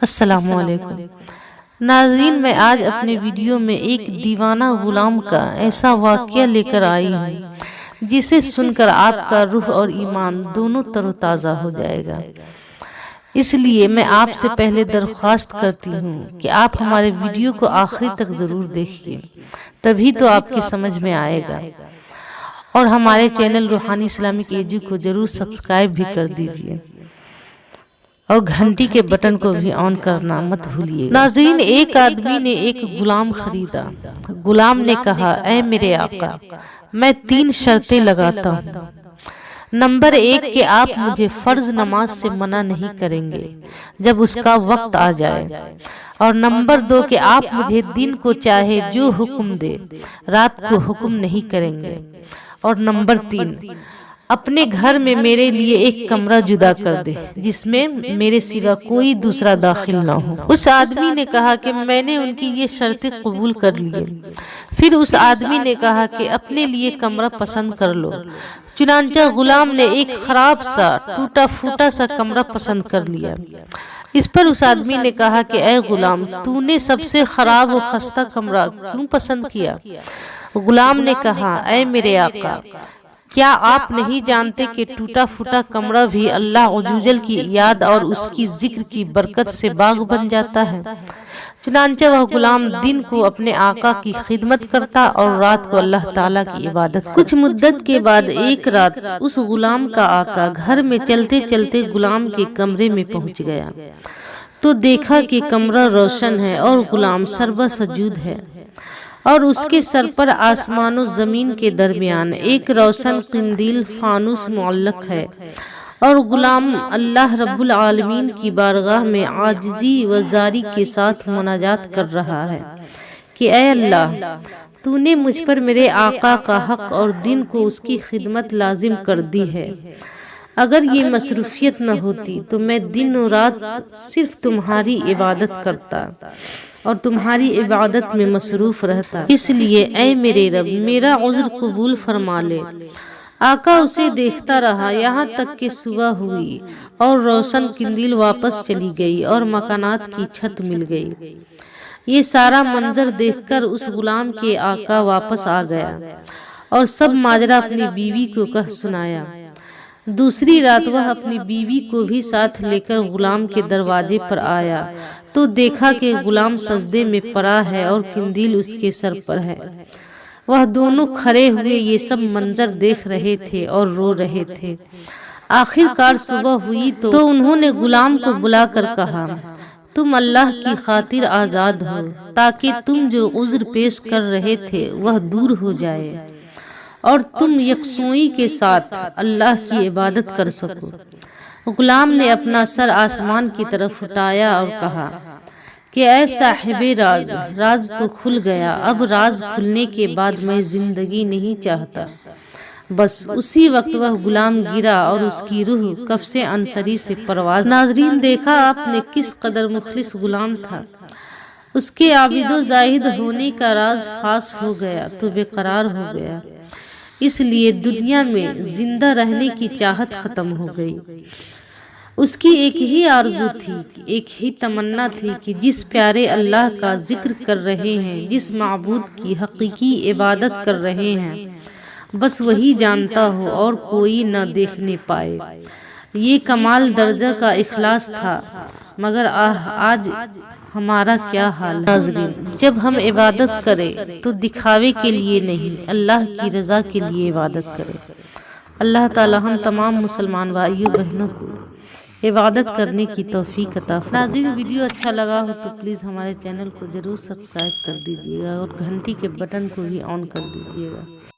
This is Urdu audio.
السلام علیکم ناظرین، میں آج اپنے ویڈیو میں ایک دیوانہ غلام کا ایسا واقعہ لے کر آئی ہوں جسے سن کر آپ کا روح اور ایمان دونوں تر و تازہ ہو جائے گا۔ اس لیے میں آپ سے پہلے درخواست کرتی ہوں کہ آپ ہمارے ویڈیو کو آخری تک ضرور دیکھیے، تبھی تو آپ کے سمجھ میں آئے گا، اور ہمارے چینل روحانی اسلامک ایجو کو ضرور سبسکرائب بھی کر دیجیے اور گھنٹی کے بٹن کو بھی آن کرنا مت بھولیے۔ ناظرین، ایک آدمی نے ایک غلام خریدا۔ غلام نے کہا، اے میرے آقا، میں 3 شرطیں لگاتا ہوں۔ نمبر 1 کہ آپ مجھے فرض نماز سے منع نہیں کریں گے جب اس کا وقت آ جائے، اور نمبر 2 کہ آپ مجھے دن کو چاہے جو حکم دے، رات کو حکم نہیں کریں گے، اور نمبر 3 اپنے گھر میں میرے لیے ایک کمرہ جدا کر دے جس میں میرے سوا کوئی دوسرا داخل نہ ہو۔ اس آدمی نے کہا کہ میں نے ان کی یہ شرطیں قبول کر لیے۔ پھر اس آدمی نے کہا کہ اپنے لیے کمرہ پسند کر لو۔ چنانچہ غلام نے ایک خراب سا ٹوٹا پھوٹا سا کمرہ پسند کر لیا۔ اس پر اس آدمی نے کہا کہ اے غلام، تو نے سب سے خراب و خستہ کمرہ کیوں پسند کیا؟ غلام نے کہا، اے میرے آقا، کیا آپ نہیں جانتے کہ ٹوٹا پھوٹا کمرہ بھی اللہ عزوجل کی یاد اور اس کی ذکر کی برکت سے باغ بن جاتا ہے؟ چنانچہ وہ غلام دن کو اپنے آقا کی خدمت کرتا اور رات کو اللہ تعالیٰ کی عبادت۔ کچھ مدت کے بعد ایک رات اس غلام کا آقا گھر میں چلتے چلتے غلام کے کمرے میں پہنچ گیا تو دیکھا کہ کمرہ روشن ہے اور غلام سربا سجود ہے، اور اس کے سر پر آسمان و زمین کے درمیان ایک روشن قندیل فانوس معلق ہے، اور غلام اللہ رب العالمین کی بارگاہ میں عاجزی و زاری کے ساتھ مناجات کر رہا ہے کہ اے اللہ، تو نے مجھ پر میرے آقا کا حق اور دن کو اس کی خدمت لازم کر دی ہے۔ اگر یہ مصروفیت نہ ہوتی تو میں دن و رات صرف تمہاری عبادت کرتا اور تمہاری عبادت میں مصروف رہتا، اس لیے اے میرے رب، میرا عذر قبول فرما لے۔ آقا اسے دیکھتا رہا یہاں تک کہ صبح ہوئی اور روشن قندیل واپس چلی گئی اور مکانات کی چھت مل گئی۔ یہ سارا منظر دیکھ کر اس غلام کے آقا واپس آ گیا اور سب ماجرا اپنی بیوی کو کہہ سنایا۔ دوسری رات وہ اپنی بیوی کو بھی ساتھ لے کر غلام کے دروازے پر آیا تو دیکھا کہ غلام سجدے میں پڑا ہے اور قندیل اس کے سر پر ہے۔ وہ دونوں کھڑے ہوئے یہ سب منظر دیکھ رہے تھے اور رو رہے تھے۔ آخر کار صبح ہوئی تو انہوں نے غلام کو بلا کر کہا، تم اللہ کی خاطر آزاد ہو تاکہ تم جو عذر پیش کر رہے تھے وہ دور ہو جائے اور تم یکسوئی کے ساتھ اللہ کی عبادت کر سکو۔ غلام نے اپنا سر آسمان کی طرف اٹھایا اور کہا کہ اے صاحب راز، راز تو کھل گیا، اب راز کھلنے کے بعد میں زندگی نہیں چاہتا۔ بس اسی وقت وہ غلام گرا اور اس کی روح قفس انصری سے پرواز۔ ناظرین، دیکھا آپ نے کس قدر مخلص غلام تھا۔ اس کے عابد و زاہد ہونے کا راز فاش ہو گیا تو بے قرار ہو گیا، اس لیے دنیا میں زندہ رہنے کی چاہت ختم ہو گئی۔ اس کی ایک ہی آرزو تھی، ایک ہی تمنا تھی کہ جس پیارے اللہ کا ذکر کر رہے ہیں، جس معبود کی حقیقی عبادت کر رہے ہیں، بس وہی جانتا ہو اور کوئی نہ دیکھنے پائے۔ یہ کمال درجہ کا اخلاص تھا، مگر آج ہمارا کیا حال ہے؟ ناظرین، جب ہم عبادت کریں تو دکھاوے کے لیے نہیں، اللہ کی رضا کے لیے عبادت کریں۔ اللہ تعالی ہم تمام مسلمان بھائیوں بہنوں کو عبادت کرنے کی توفیق عطا فرمائے۔ ناظرین، ویڈیو اچھا لگا ہو تو پلیز ہمارے چینل کو ضرور سبسکرائب کر دیجیے گا اور گھنٹی کے بٹن کو بھی آن کر دیجیے گا۔